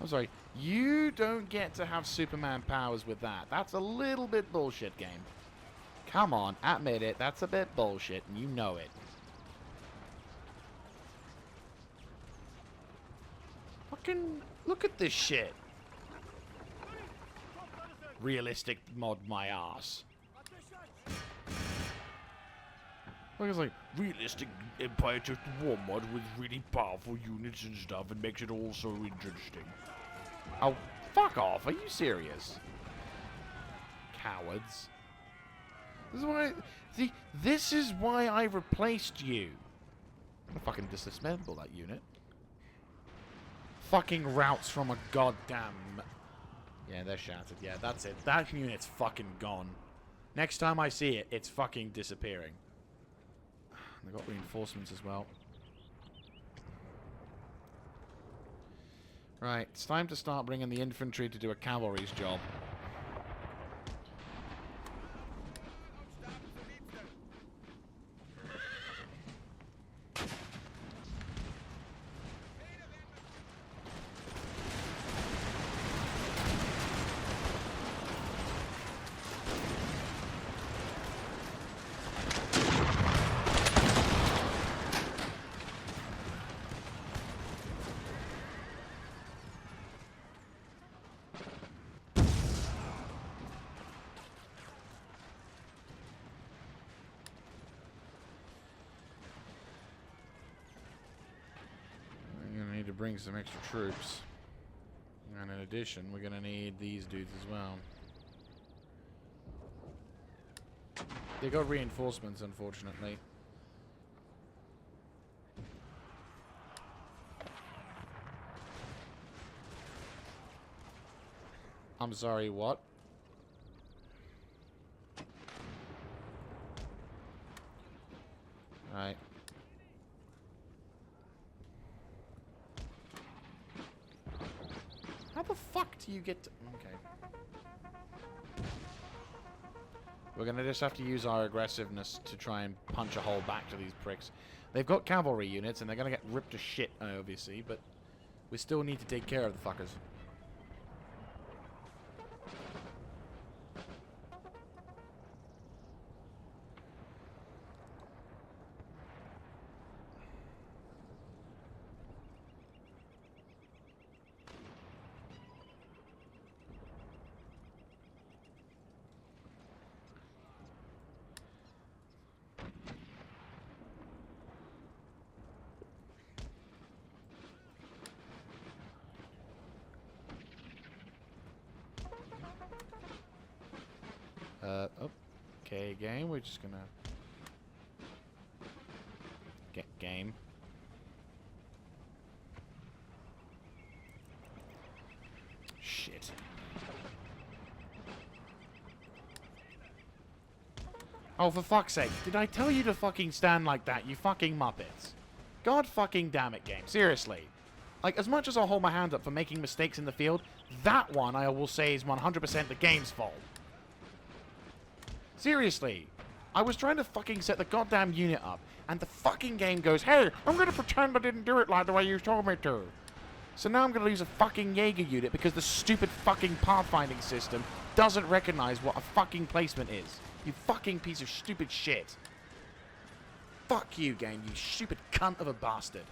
I'm sorry, you don't get to have Superman powers with that. That's a little bit bullshit, game. Come on, admit it, that's a bit bullshit, and you know it. Fucking look at this shit. Realistic mod my ass. Look, it's like realistic Empire Turks War mod with really powerful units and stuff, and makes it all so interesting. Oh, fuck off! Are you serious? Cowards. This is why. See, this is why I replaced you. I'm gonna fucking disassemble that unit. Fucking routes from a goddamn. Yeah, they're shattered. Yeah, that's it. That unit's fucking gone. Next time I see it, it's fucking disappearing. They got reinforcements as well. Right, it's time to start bringing the infantry to do a cavalry's job. To bring some extra troops, and in addition we're gonna need these dudes as well. They got reinforcements, unfortunately. I'm sorry, what? Right. How the fuck do you get to... Okay. We're gonna just have to use our aggressiveness to try and punch a hole back to these pricks. They've got cavalry units, and they're gonna get ripped to shit, obviously, but we still need to take care of the fuckers. Okay, game. We're just gonna get game. Shit. Oh, for fuck's sake. Did I tell you to fucking stand like that, you fucking muppets? God fucking damn it, game. Seriously. Like, as much as I'll hold my hand up for making mistakes in the field, that one I will say is 100% the game's fault. Seriously. I was trying to fucking set the goddamn unit up, and the fucking game goes, hey, I'm gonna pretend I didn't do it like the way you told me to. So now I'm gonna lose a fucking Jaeger unit because the stupid fucking pathfinding system doesn't recognize what a fucking placement is. You fucking piece of stupid shit. Fuck you, game, you stupid cunt of a bastard.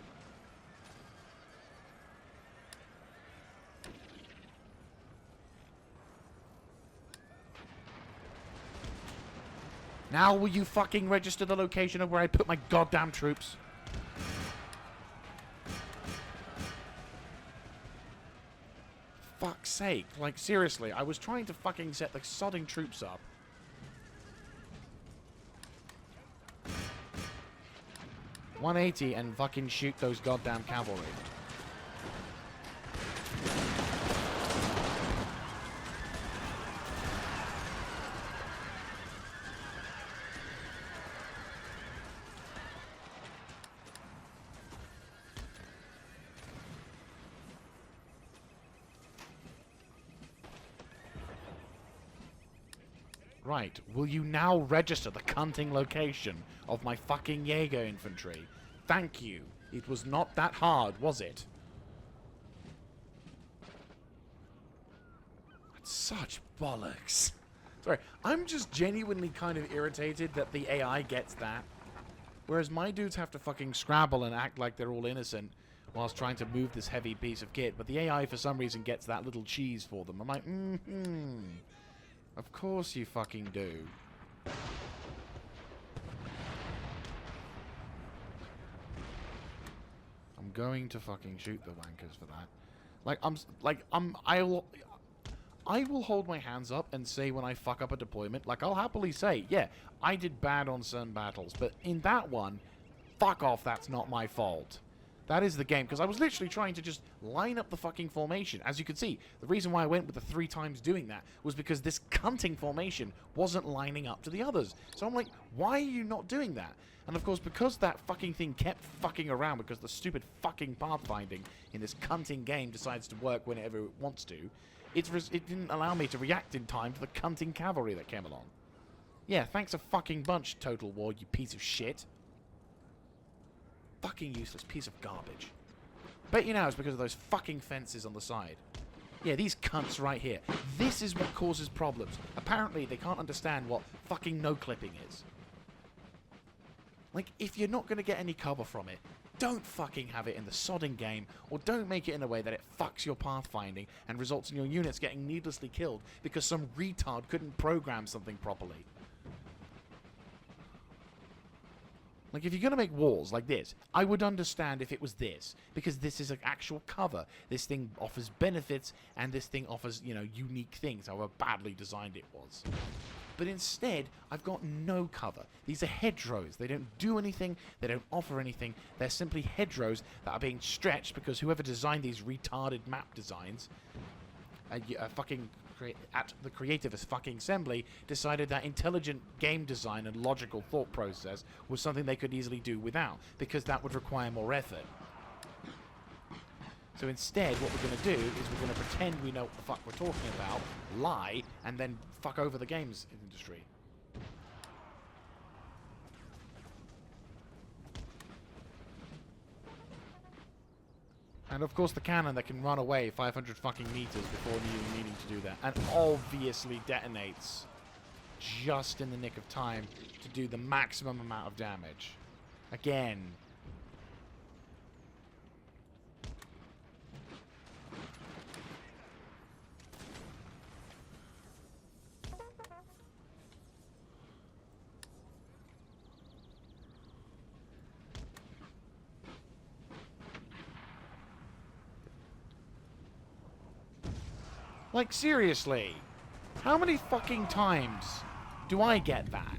Now will you fucking register the location of where I put my goddamn troops? Fuck's sake. Like, seriously, I was trying to fucking set the sodding troops up. .180 and fucking shoot those goddamn cavalry. Right, will you now register the cunting location of my fucking Jaeger infantry? Thank you. It was not that hard, was it? That's such bollocks. Sorry, I'm just genuinely kind of irritated that the AI gets that. Whereas my dudes have to fucking scrabble and act like they're all innocent whilst trying to move this heavy piece of kit. But the AI, for some reason, gets that little cheese for them. I'm like, Of course you fucking do. I'm going to fucking shoot the wankers for that. I will hold my hands up and say when I fuck up a deployment, like, I'll happily say, yeah, I did bad on certain battles, but in that one, fuck off, that's not my fault. That is the game, because I was literally trying to just line up the fucking formation. As you can see, the reason why I went with the 3 times doing that was because this cunting formation wasn't lining up to the others. So I'm like, why are you not doing that? And of course, because that fucking thing kept fucking around, because the stupid fucking pathfinding in this cunting game decides to work whenever it wants to, it didn't allow me to react in time to the cunting cavalry that came along. Yeah, thanks a fucking bunch, Total War, you piece of shit. Fucking useless piece of garbage. Bet you now it's because of those fucking fences on the side. Yeah, these cunts right here. This is what causes problems. Apparently, they can't understand what fucking no-clipping is. Like, if you're not going to get any cover from it, don't fucking have it in the sodding game, or don't make it in a way that it fucks your pathfinding and results in your units getting needlessly killed because some retard couldn't program something properly. Like, if you're going to make walls like this, I would understand if it was this, because this is an actual cover. This thing offers benefits, and this thing offers, you know, unique things, however badly designed it was. But instead, I've got no cover. These are hedgerows. They don't do anything. They don't offer anything. They're simply hedgerows that are being stretched because whoever designed these retarded map designs, at the creativist fucking assembly, decided that intelligent game design and logical thought process was something they could easily do without, because that would require more effort. So instead, what we're going to do is we're going to pretend we know what the fuck we're talking about, lie, and then fuck over the games industry. And of course the cannon that can run away 500 fucking meters before even needing to do that. And obviously detonates just in the nick of time to do the maximum amount of damage. Again. Like, seriously, how many fucking times do I get that?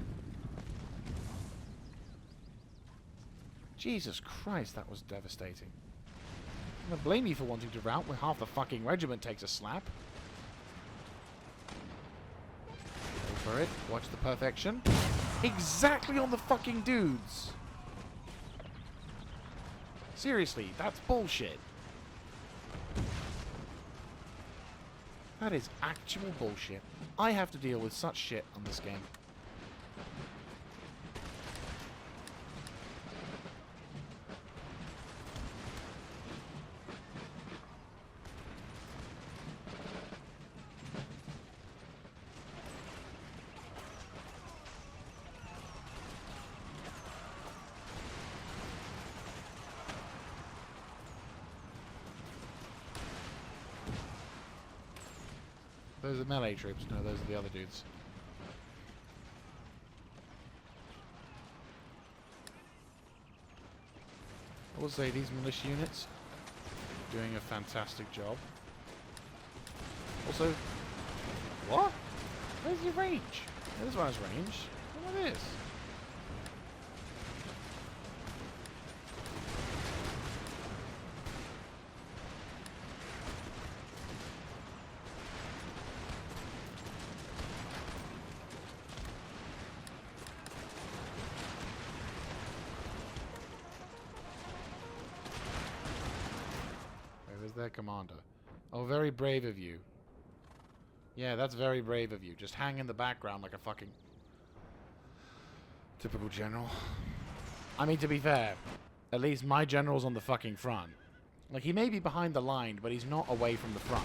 Jesus Christ, that was devastating. I'm gonna blame you for wanting to rout when half the fucking regiment takes a slap. Go for it. Watch the perfection. Exactly on the fucking dudes. Seriously, that's bullshit. That is actual bullshit. I have to deal with such shit on this game. Those are melee troops. No, those are the other dudes. I will say these militia units are doing a fantastic job. Also, what? Where's your range? This one has range. What is this? Their commander. Oh, very brave of you. Yeah, that's very brave of you. Just hang in the background like a fucking typical general. I mean, to be fair, at least my general's on the fucking front. Like, he may be behind the line, but he's not away from the front.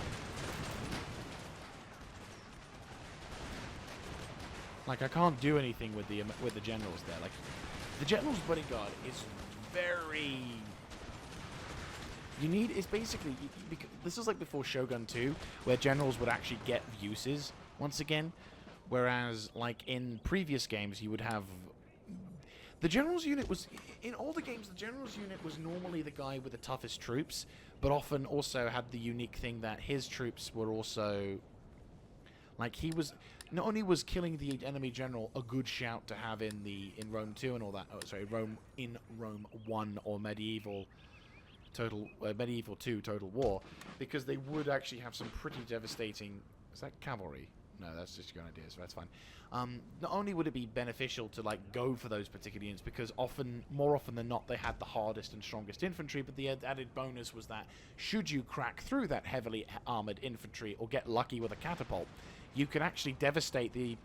Like, I can't do anything with the generals there. Like, the general's bodyguard is very... You need, it's basically, this is like before Shogun 2, where generals would actually get uses once again, whereas like in previous games you would have, the general's unit was, in all the games the general's unit was normally the guy with the toughest troops, but often also had the unique thing that his troops were also, like he was, not only was killing the enemy general a good shout to have in Rome 2 and all that, Rome 1 or Medieval 2 Total War, because they would actually have some pretty devastating... Is that cavalry? No, that's just your idea, so that's fine. Not only would it be beneficial to like go for those particular units, because more often than not, they had the hardest and strongest infantry, but the added bonus was that should you crack through that heavily armored infantry or get lucky with a catapult, you could actually devastate the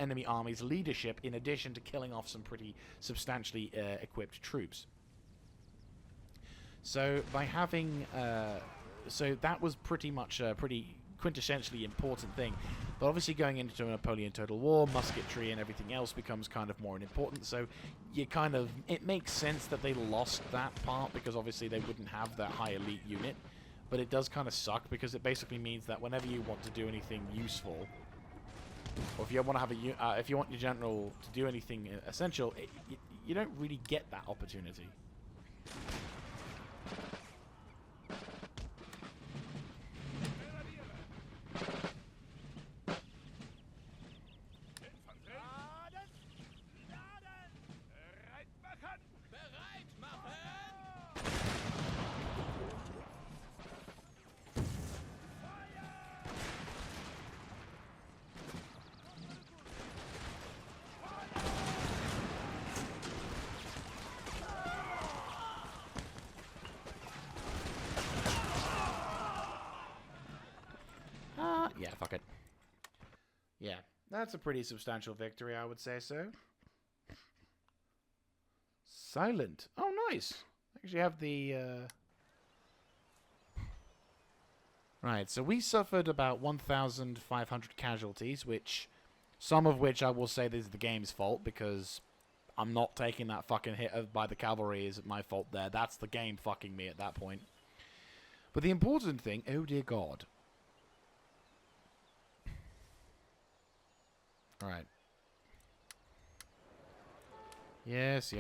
enemy army's leadership in addition to killing off some pretty substantially equipped troops. So by having, so that was pretty much a pretty quintessentially important thing. But obviously going into a Napoleon Total War, musketry and everything else becomes kind of more important. So you kind of, it makes sense that they lost that part, because obviously they wouldn't have that high elite unit. But it does kind of suck, because it basically means that whenever you want to do anything useful, or if you want to have if you want your general to do anything essential, you don't really get that opportunity. That's a pretty substantial victory, I would say so. Silent. Oh, nice. Actually have the... Right, so we suffered about 1,500 casualties, which... Some of which I will say this is the game's fault, because I'm not taking that fucking hit by the cavalry is my fault there. That's the game fucking me at that point. But the important thing... Oh, dear God. Alright. Yes.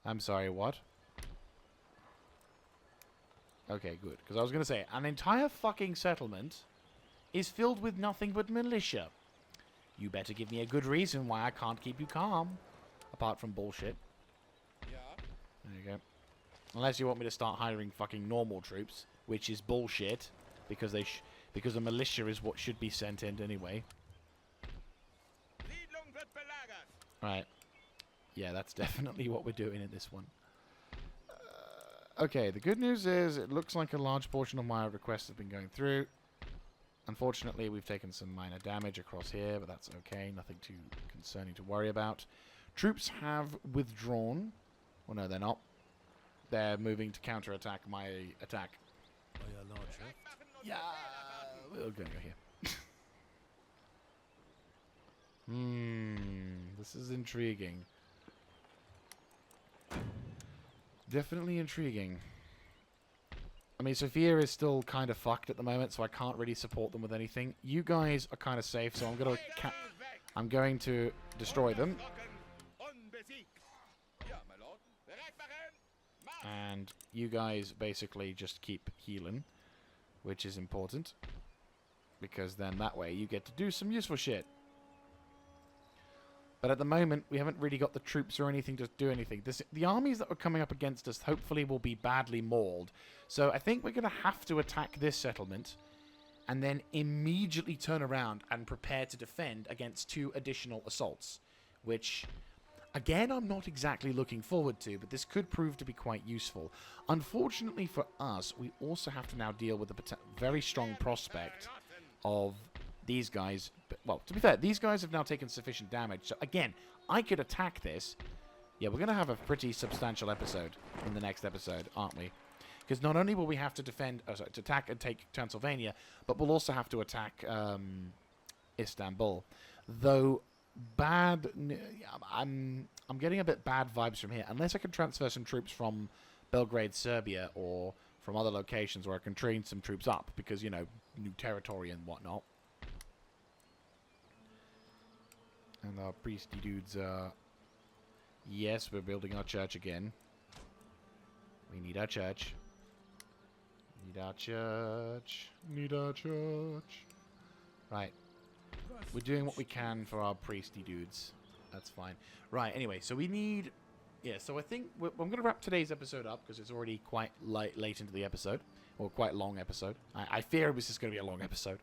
I'm sorry, what? Okay, good. Because I was going to say, an entire fucking settlement is filled with nothing but militia. You better give me a good reason why I can't keep you calm. Apart from bullshit. Ja. There you go. Unless you want me to start hiring fucking normal troops, which is bullshit, because because the militia is what should be sent in anyway. Siedlung wird belagert. Right. Yeah, that's definitely what we're doing in this one. Okay, the good news is it looks like a large portion of my requests have been going through. Unfortunately, we've taken some minor damage across here, but that's okay. Nothing too concerning to worry about. Troops have withdrawn. Well, no, they're not. They're moving to counterattack my attack. Euer Lordship. Machen und Yeah, Befehle warten. we're going to go here. This is intriguing. Definitely intriguing. I mean, Sophia is still kind of fucked at the moment, so I can't really support them with anything. You guys are kind of safe, so I'm going to destroy them. Unbesiegt. Ja, my lord. Bereit machen. Marsch. And you guys basically just keep healing, which is important. Because then that way you get to do some useful shit. But at the moment, we haven't really got the troops or anything to do anything. The armies that are coming up against us hopefully will be badly mauled. So I think we're going to have to attack this settlement and then immediately turn around and prepare to defend against 2 additional assaults. Which, again, I'm not exactly looking forward to, but this could prove to be quite useful. Unfortunately for us, we also have to now deal with the very strong prospect of these guys. Well, to be fair, these guys have now taken sufficient damage. So, again, I could attack this. Yeah, we're going to have a pretty substantial episode in the next episode, aren't we? Because not only will we have to defend, to attack and take Transylvania, but we'll also have to attack Istanbul. Though, I'm getting a bit bad vibes from here. Unless I can transfer some troops from Belgrade, Serbia, or from other locations where I can train some troops up. Because, you know, new territory and whatnot. And our priesty dudes are... Yes, we're building our church again. We need our church. Need our church. Need our church. Right. We're doing what we can for our priesty dudes. That's fine. Right, anyway, so we need... Yeah, so I think I'm going to wrap today's episode up because it's already quite late into the episode. Or quite long episode. I fear it was just going to be a long episode.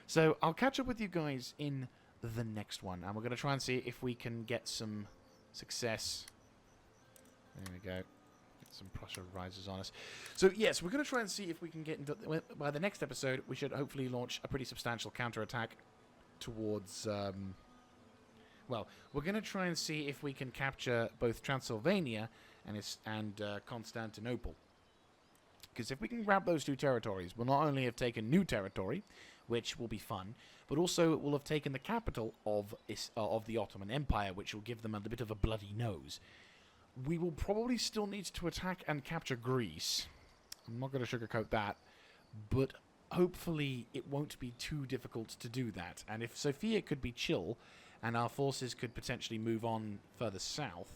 So I'll catch up with you guys in the next one. And we're going to try and see if we can get some success. There we go. Get some Prussia rises on us. So yes, we're going to try and see if we can get into... By the next episode, we should hopefully launch a pretty substantial counterattack towards... Well, we're going to try and see if we can capture both Transylvania and Constantinople. Because if we can grab those 2 territories, we'll not only have taken new territory, which will be fun, but also it will have taken the capital of the Ottoman Empire, which will give them a bit of a bloody nose. We will probably still need to attack and capture Greece. I'm not going to sugarcoat that, but hopefully it won't be too difficult to do that. And if Sophia could be chill, and our forces could potentially move on further south,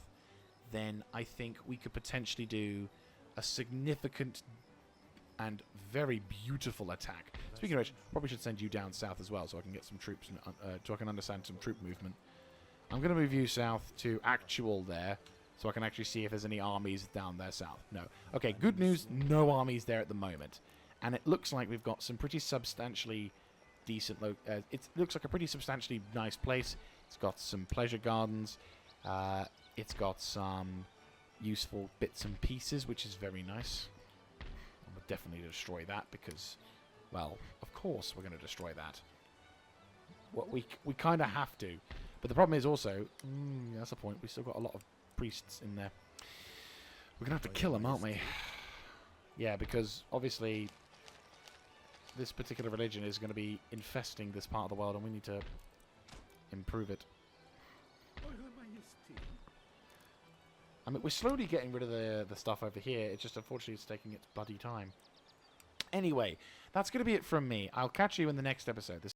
then I think we could potentially do a significant and very beautiful attack. Speaking of which, probably should send you down south as well, so I can get some troops, so I can understand some troop movement. I'm going to move you south to actual there, so I can actually see if there's any armies down there south. No. Okay, good news, no armies there at the moment. And it looks like we've got some pretty substantially decent... it looks like a pretty substantially nice place. It's got some pleasure gardens. It's got some useful bits and pieces, which is very nice. We'll definitely destroy that because, well, of course we're going to destroy that. What we kind of have to. But the problem is also, that's the point. We still got a lot of priests in there. We're gonna have to kill them, aren't we? Yeah, because obviously this particular religion is going to be infesting this part of the world, and we need to improve it. I mean, we're slowly getting rid of the stuff over here. It's just, unfortunately, it's taking its bloody time. Anyway, that's going to be it from me. I'll catch you in the next episode.